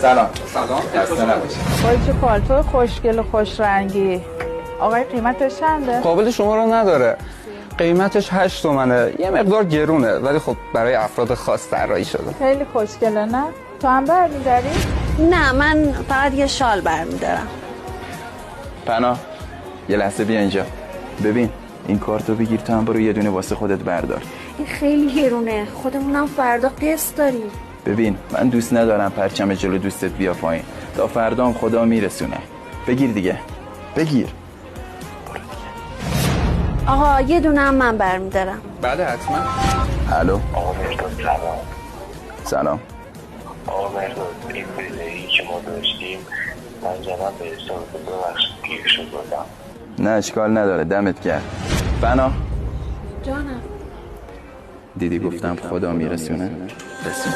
سلام. خسته نباشید. وای چه پالتو خوشگل و خوش رنگی. آقای قیمتش چنده؟ قابل شما رو نداره. قیمتش 8 تومنه. یه مقدار گرونه ولی خب برای افراد خاص طراحی شده. خیلی خوشگله نه؟ تو هم برمی‌داری؟ نه من فقط یه شال برمیدارم. پناه یه لحظه بیا اینجا. ببین این کارتو بگیر تو هم برو یه دونه واسه خودت بردار. این خیلی گرونه. خودمونم فردا قسط داریم. ببین من دوست ندارم پرچم جلو دوستت بیا پایین. تا فردا هم خدا میرسونه. بگیر دیگه. بگیر. آقا یه دونه هم من برمیدارم. بله حتما. الو. آقا مرداد سلام. سلام. آقا مرداد این بدهی که ما داشتیم من زدم به حساب ببخشید گیرشو دادم. نه اشکال نداره دمت گرم. پناه جانم. دیدی گفتم خدا میرسونه. رسون.